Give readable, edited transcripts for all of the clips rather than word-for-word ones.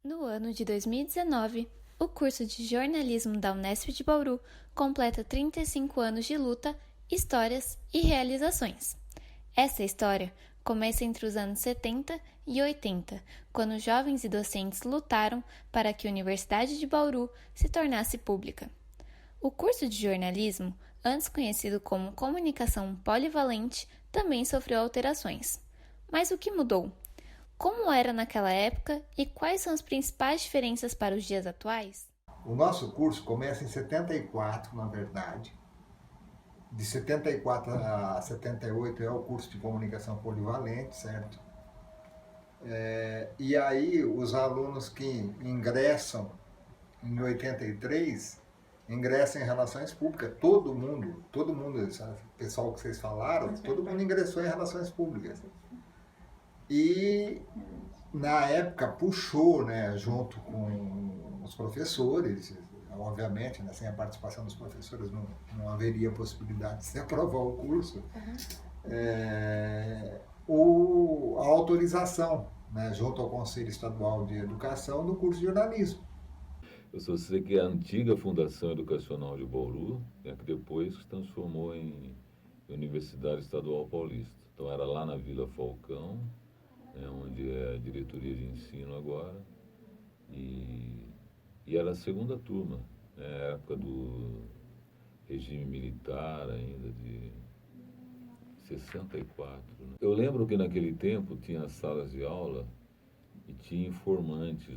No ano de 2019, o curso de jornalismo da Unesp de Bauru completa 35 anos de luta, histórias e realizações. Essa história começa entre os anos 70 e 80, quando jovens e docentes lutaram para que a Universidade de Bauru se tornasse pública. O curso de jornalismo, antes conhecido como Comunicação Polivalente, também sofreu alterações. Mas o que mudou? Como era naquela época e quais são as principais diferenças para os dias atuais? O nosso curso começa em 74, na verdade. De 74 a 78 é o curso de comunicação polivalente, certo? E aí os alunos que ingressam em 83 ingressam em relações públicas. Todo mundo, o pessoal que vocês falaram, todo mundo ingressou em relações públicas. E na época puxou, né, junto com os professores, obviamente, né, sem a participação dos professores não haveria possibilidade de se aprovar o curso, a autorização, né, junto ao Conselho Estadual de Educação, do curso de jornalismo. Eu só sei que é a antiga Fundação Educacional de Bauru, que depois se transformou em Universidade Estadual Paulista. Então era lá na Vila Falcão, onde é a diretoria de ensino agora, e era a segunda turma, né, época do regime militar ainda, de 64. Né? Eu lembro que naquele tempo tinha salas de aula e tinha informantes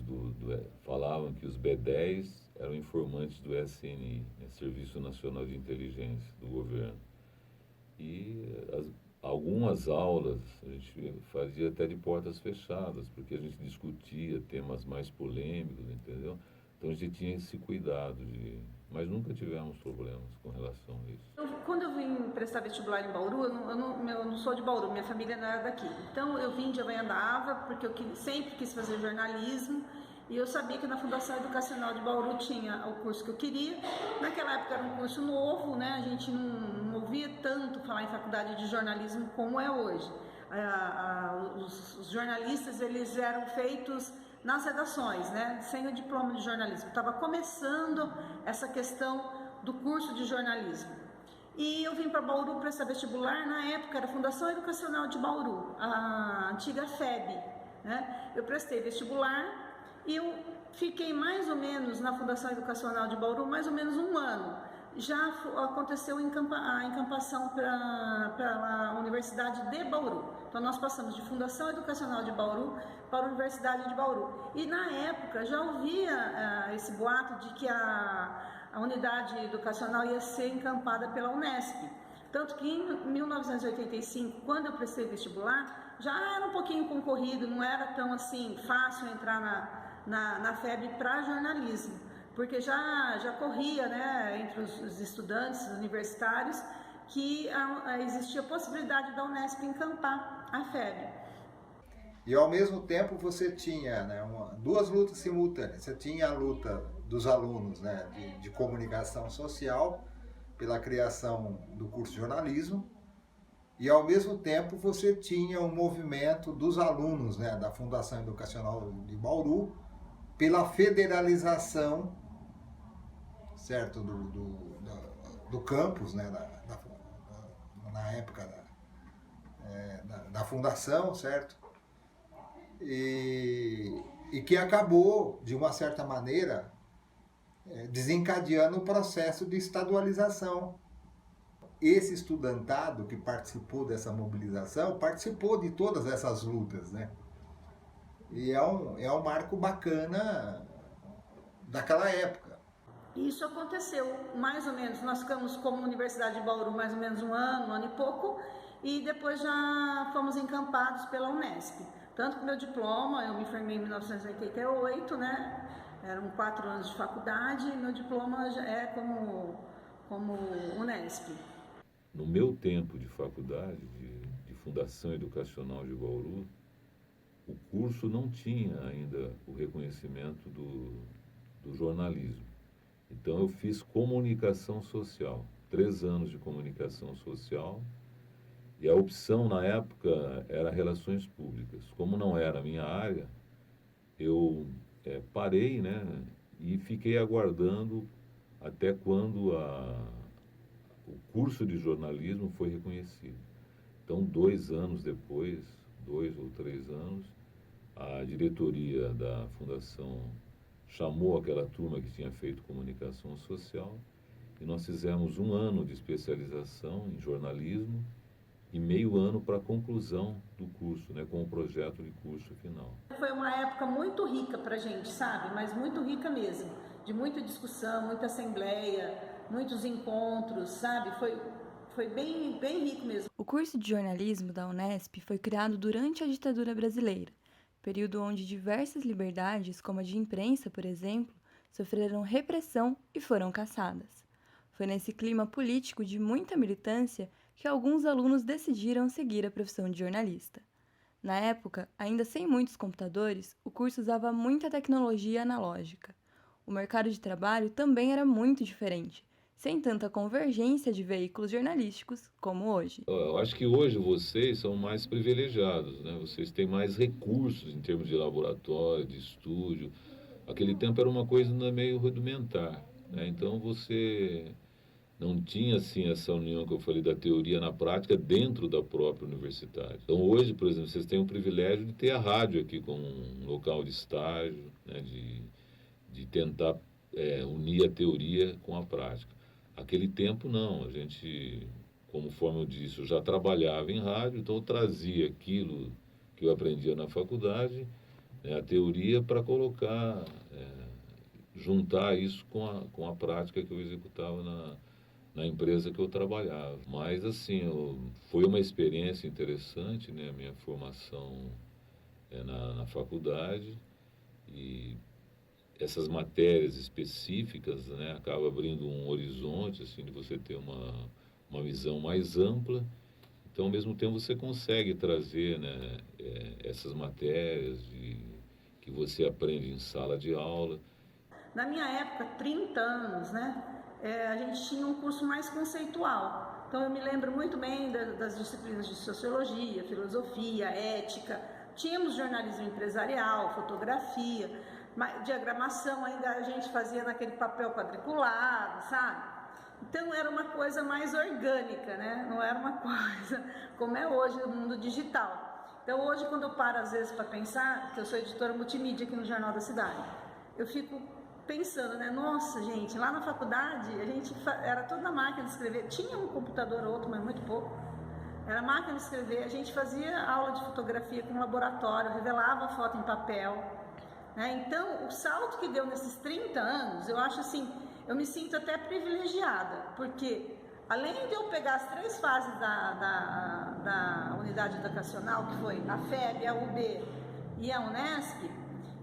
falavam que os B10 eram informantes do SNI, né, Serviço Nacional de Inteligência do governo. E algumas aulas a gente fazia até de portas fechadas, porque a gente discutia temas mais polêmicos, entendeu? Então a gente tinha esse cuidado mas nunca tivemos problemas com relação a isso. Quando eu vim prestar vestibular em Bauru, eu não sou de Bauru, minha família não era daqui. Então eu vim de Avanhandava, porque eu sempre quis fazer jornalismo, e eu sabia que na Fundação Educacional de Bauru tinha o curso que eu queria. Naquela época era um curso novo, né? A gente não ouvia tanto falar em faculdade de jornalismo como é hoje. Os jornalistas, eles eram feitos nas redações, né? Sem o diploma de jornalismo. Estava começando essa questão do curso de jornalismo. E eu vim para Bauru prestar vestibular, na época era a Fundação Educacional de Bauru, a antiga FEB, né? Eu prestei vestibular e eu fiquei mais ou menos na Fundação Educacional de Bauru mais ou menos um ano. Já aconteceu a encampação para a Universidade de Bauru. Então nós passamos de Fundação Educacional de Bauru para a Universidade de Bauru. E na época já ouvia esse boato de que a unidade educacional ia ser encampada pela Unesp. Tanto que em 1985, quando eu prestei vestibular, já era um pouquinho concorrido, não era tão assim fácil entrar na FEB para jornalismo, porque já corria, né, entre os estudantes universitários que existia a possibilidade da Unesp encampar a FEB. E ao mesmo tempo você tinha, né, duas lutas simultâneas. Você tinha a luta dos alunos, né, de comunicação social pela criação do curso de jornalismo, e ao mesmo tempo você tinha o movimento dos alunos, né, da Fundação Educacional de Bauru pela federalização, certo, do campus, né, na época da fundação, certo? E que acabou, de uma certa maneira, desencadeando o processo de estadualização. Esse estudantado que participou dessa mobilização participou de todas essas lutas, né? E é um marco bacana daquela época. Isso aconteceu mais ou menos, nós ficamos como Universidade de Bauru mais ou menos um ano e pouco, e depois já fomos encampados pela Unesp. Tanto que meu diploma, eu me formei em 1988, né? Eram 4 anos de faculdade, e meu diploma já é como Unesp. No meu tempo de faculdade, de Fundação Educacional de Bauru, o curso não tinha ainda o reconhecimento do jornalismo. Então eu fiz comunicação social, 3 anos de comunicação social, e a opção na época era relações públicas. Como não era a minha área, eu parei, né, e fiquei aguardando até quando o curso de jornalismo foi reconhecido. Então, 2 anos depois, 2 ou 3 anos, a diretoria da fundação chamou aquela turma que tinha feito comunicação social e nós fizemos 1 ano de especialização em jornalismo e meio ano para a conclusão do curso, né, com o projeto de curso final. Foi uma época muito rica para a gente, sabe? Mas muito rica mesmo, de muita discussão, muita assembleia, muitos encontros, sabe? Foi bem, bem rico mesmo. O curso de jornalismo da Unesp foi criado durante a ditadura brasileira, período onde diversas liberdades, como a de imprensa, por exemplo, sofreram repressão e foram cassadas. Foi nesse clima político de muita militância que alguns alunos decidiram seguir a profissão de jornalista. Na época, ainda sem muitos computadores, o curso usava muita tecnologia analógica. O mercado de trabalho também era muito diferente, sem tanta convergência de veículos jornalísticos como hoje. Eu acho que hoje vocês são mais privilegiados, né? Vocês têm mais recursos em termos de laboratório, de estúdio. Aquele tempo era uma coisa meio rudimentar, né? Então você não tinha assim essa união que eu falei da teoria na prática dentro da própria universidade. Então hoje, por exemplo, vocês têm o privilégio de ter a rádio aqui como um local de estágio, né? de tentar unir a teoria com a prática. Aquele tempo não, a gente, conforme eu disse, eu já trabalhava em rádio, então eu trazia aquilo que eu aprendia na faculdade, né, a teoria, para colocar, juntar isso com a prática que eu executava na empresa que eu trabalhava. Mas, assim, foi uma experiência interessante, né, a minha formação na faculdade, e essas matérias específicas, né, acaba abrindo um horizonte, assim, de você ter uma visão mais ampla. Então, ao mesmo tempo, você consegue trazer, né, essas matérias que você aprende em sala de aula. Na minha época, 30 anos, né, a gente tinha um curso mais conceitual. Então, eu me lembro muito bem das disciplinas de sociologia, filosofia, ética. Tínhamos jornalismo empresarial, fotografia, diagramação ainda a gente fazia naquele papel quadriculado, sabe? Então era uma coisa mais orgânica, né? Não era uma coisa como é hoje no mundo digital. Então hoje, quando eu paro às vezes para pensar, que eu sou editora multimídia aqui no Jornal da Cidade, eu fico pensando, né? Nossa, gente, lá na faculdade a gente era tudo na máquina de escrever, tinha um computador ou outro, mas muito pouco. Era máquina de escrever, a gente fazia aula de fotografia com laboratório, revelava a foto em papel. Então, o salto que deu nesses 30 anos, eu acho assim, eu me sinto até privilegiada, porque além de eu pegar as 3 fases da unidade educacional, que foi a FEB, a UB e a Unesp,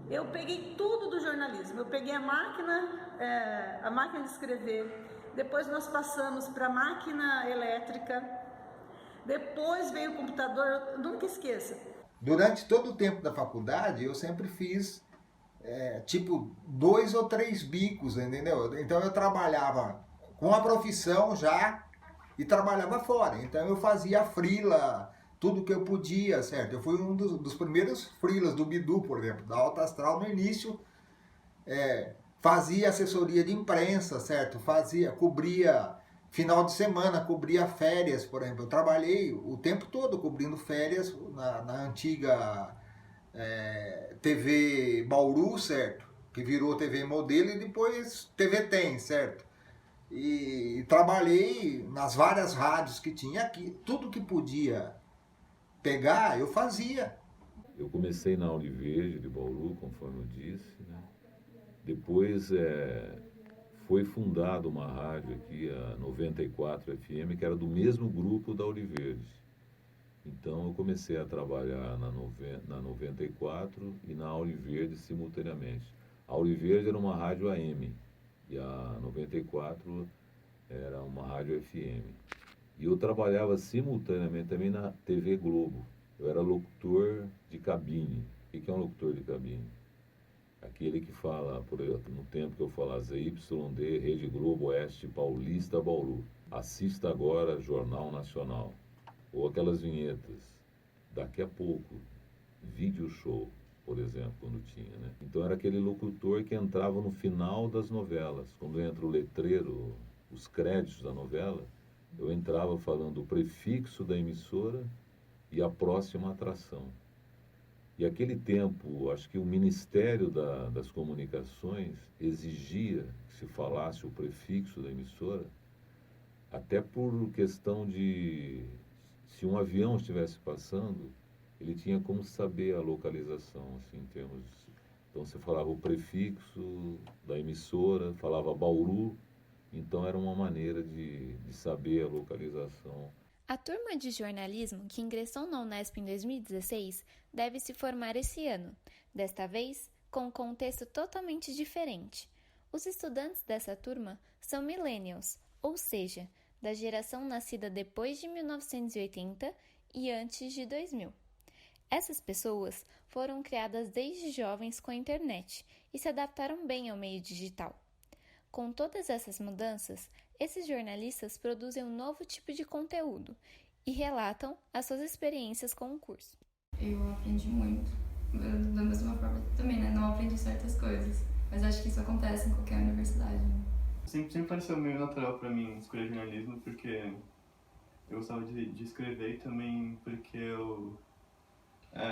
eu peguei tudo do jornalismo. Eu peguei a máquina de escrever, depois nós passamos para a máquina elétrica, depois veio o computador, nunca esqueça. Durante todo o tempo da faculdade, eu sempre fiz tipo 2 ou 3 bicos, entendeu? Então eu trabalhava com a profissão já e trabalhava fora. Então eu fazia freela, tudo que eu podia, certo? Eu fui um dos primeiros freelas do Bidu, por exemplo, da Alta Astral no início. Fazia assessoria de imprensa, certo? Cobria final de semana, cobria férias, por exemplo. Eu trabalhei o tempo todo cobrindo férias na antiga TV Bauru, certo? Que virou TV Modelo e depois TV Tem, certo? E trabalhei nas várias rádios que tinha aqui. Tudo que podia pegar, eu fazia. Eu comecei na Univerde de Bauru, conforme eu disse, né? Depois foi fundada uma rádio aqui, a 94 FM, que era do mesmo grupo da Univerde. Então eu comecei a trabalhar na 94 e na Univerde simultaneamente. A Univerde era uma rádio AM e a 94 era uma rádio FM. E eu trabalhava simultaneamente também na TV Globo. Eu era locutor de cabine. O que é um locutor de cabine? Aquele que fala, por exemplo, no tempo que eu falava ZYD, Rede Globo Oeste Paulista Bauru. Assista agora Jornal Nacional. Ou aquelas vinhetas. Daqui a pouco, vídeo show. por exemplo, quando tinha, né? Então era aquele locutor que entrava no final das novelas. Quando entra o letreiro, os créditos da novela, eu entrava falando o prefixo da emissora e a próxima atração. E aquele tempo, acho que o Ministério das Comunicações exigia que se falasse o prefixo da emissora, até por questão de, se um avião estivesse passando, ele tinha como saber a localização, assim, em termos... Então você falava o prefixo da emissora, falava Bauru, então era uma maneira de saber a localização. A turma de jornalismo que ingressou na Unesp em 2016 deve se formar esse ano, desta vez com um contexto totalmente diferente. Os estudantes dessa turma são millennials, ou seja, da geração nascida depois de 1980 e antes de 2000. Essas pessoas foram criadas desde jovens com a internet e se adaptaram bem ao meio digital. Com todas essas mudanças, esses jornalistas produzem um novo tipo de conteúdo e relatam as suas experiências com o curso. Eu aprendi muito, da mesma forma também, né? Não aprendi certas coisas, mas acho que isso acontece em qualquer universidade. Né? Sempre pareceu meio natural para mim escolher jornalismo, porque eu gostava de escrever e também porque eu...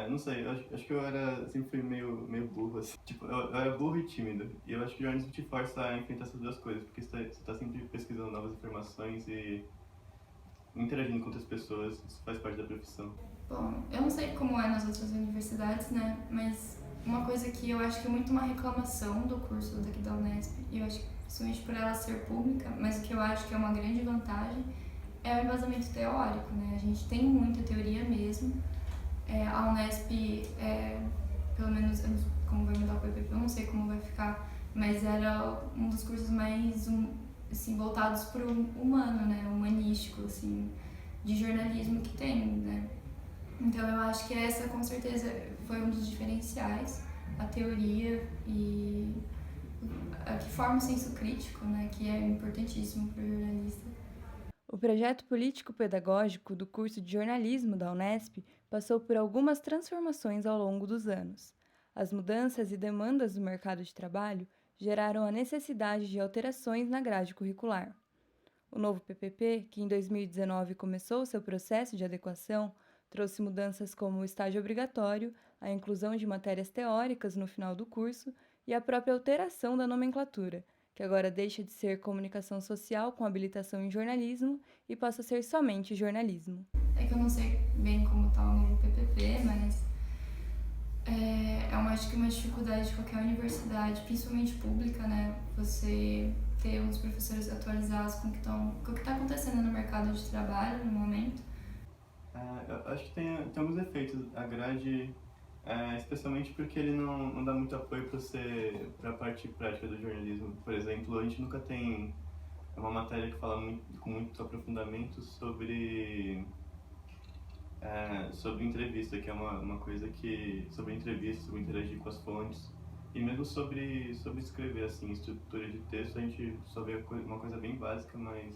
não sei, acho que eu sempre fui meio burro, assim. Tipo, eu era burro e tímido. E eu acho que o jornalismo te força a enfrentar essas duas coisas, porque você tá sempre pesquisando novas informações e interagindo com outras pessoas, isso faz parte da profissão. Bom, eu não sei como é nas outras universidades, né, mas uma coisa que eu acho que é muito uma reclamação do curso daqui da Unesp, e eu acho que principalmente por ela ser pública, mas o que eu acho que é uma grande vantagem é o embasamento teórico, né, a gente tem muita teoria mesmo. A Unesp, pelo menos, como vai mudar o PPP, eu não sei como vai ficar, mas era um dos cursos mais assim, voltados para o humano, né, humanístico, assim, de jornalismo que tem, né. Então eu acho que essa com certeza foi um dos diferenciais, a teoria e a que forma o senso crítico, né, que é importantíssimo para o jornalista. O projeto político-pedagógico do curso de jornalismo da Unesp passou por algumas transformações ao longo dos anos. As mudanças e demandas do mercado de trabalho geraram a necessidade de alterações na grade curricular. O novo PPP, que em 2019 começou seu processo de adequação, trouxe mudanças como o estágio obrigatório, a inclusão de matérias teóricas no final do curso e a própria alteração da nomenclatura, que agora deixa de ser comunicação social com habilitação em jornalismo e passa a ser somente jornalismo. É que eu não sei bem como está o novo PPP, mas acho que uma dificuldade de qualquer universidade, principalmente pública, né? Você ter os professores atualizados com o que está acontecendo no mercado de trabalho no momento. Eu acho que tem alguns efeitos. A grade, especialmente porque ele não dá muito apoio para a parte prática do jornalismo. Por exemplo, a gente nunca tem uma matéria que fala com muito aprofundamento sobre entrevista, que é uma coisa que... sobre entrevista, sobre interagir com as fontes. E mesmo sobre escrever, assim, estrutura de texto, a gente só vê uma coisa bem básica, mas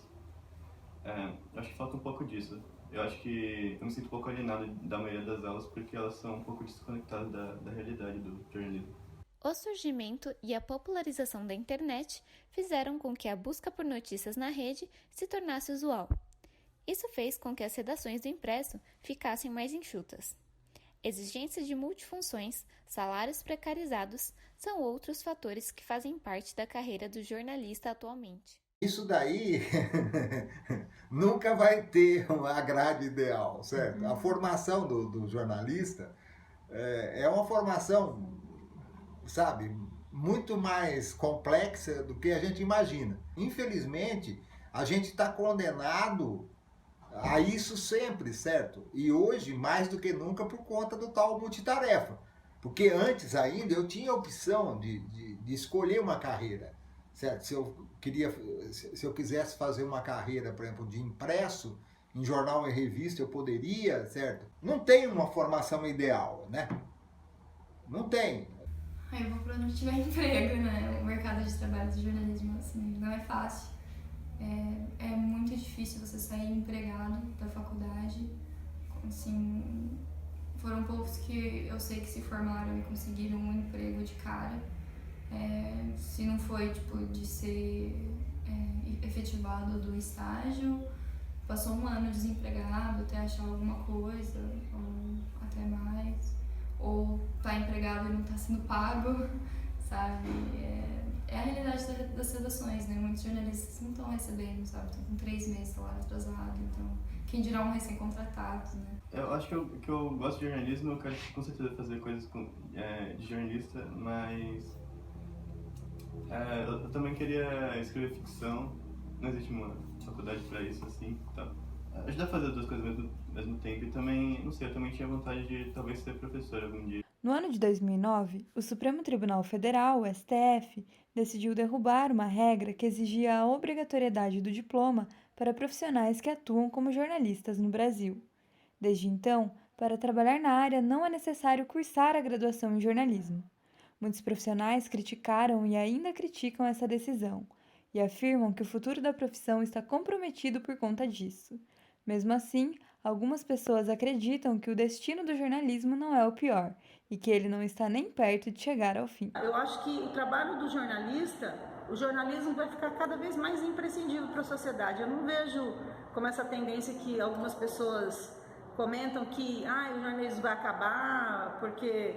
acho que falta um pouco disso. Eu acho que eu me sinto um pouco alienado da maioria das aulas porque elas são um pouco desconectadas da realidade do jornalismo. O surgimento e a popularização da internet fizeram com que a busca por notícias na rede se tornasse usual. Isso fez com que as redações do impresso ficassem mais enxutas. Exigências de multifunções, salários precarizados são outros fatores que fazem parte da carreira do jornalista atualmente. Isso daí nunca vai ter a grade ideal, certo? A formação do jornalista é uma formação, sabe, muito mais complexa do que a gente imagina. Infelizmente, a gente está condenado a isso sempre, certo? E hoje, mais do que nunca, por conta do tal multitarefa. Porque antes ainda eu tinha a opção de escolher uma carreira, certo? Se eu quisesse fazer uma carreira, por exemplo, de impresso, em jornal e revista, eu poderia, certo? Não tem uma formação ideal, né? Não tem. Eu vou para onde tiver emprego, né? O mercado de trabalho do jornalismo, assim, não é fácil. É muito difícil você sair empregado da faculdade, assim, foram poucos que eu sei que se formaram e conseguiram um emprego de cara. Se não foi de ser efetivado do estágio, passou um ano desempregado até achar alguma coisa, ou até mais, ou tá empregado e não tá sendo pago, sabe? É a realidade das redações, né? Muitos jornalistas não estão recebendo, sabe? Estão com 3 meses de salário atrasado, então quem dirá um recém-contratado, né? Eu acho que eu gosto de jornalismo, eu quero com certeza fazer coisas de jornalista, mas eu também queria escrever ficção, não existe uma faculdade para isso, assim, tá? Ajudar a fazer as duas coisas ao mesmo tempo e também, não sei, eu também tinha vontade de talvez ser professor algum dia. No ano de 2009, o Supremo Tribunal Federal, o STF, decidiu derrubar uma regra que exigia a obrigatoriedade do diploma para profissionais que atuam como jornalistas no Brasil. Desde então, para trabalhar na área não é necessário cursar a graduação em jornalismo. Muitos profissionais criticaram e ainda criticam essa decisão e afirmam que o futuro da profissão está comprometido por conta disso. Mesmo assim, algumas pessoas acreditam que o destino do jornalismo não é o pior e que ele não está nem perto de chegar ao fim. Eu acho que o trabalho do jornalista, o jornalismo vai ficar cada vez mais imprescindível para a sociedade. Eu não vejo como essa tendência que algumas pessoas comentam que o jornalismo vai acabar porque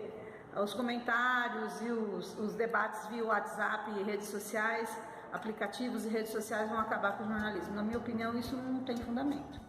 os comentários e os debates via WhatsApp e redes sociais, aplicativos e redes sociais vão acabar com o jornalismo. Na minha opinião, isso não tem fundamento.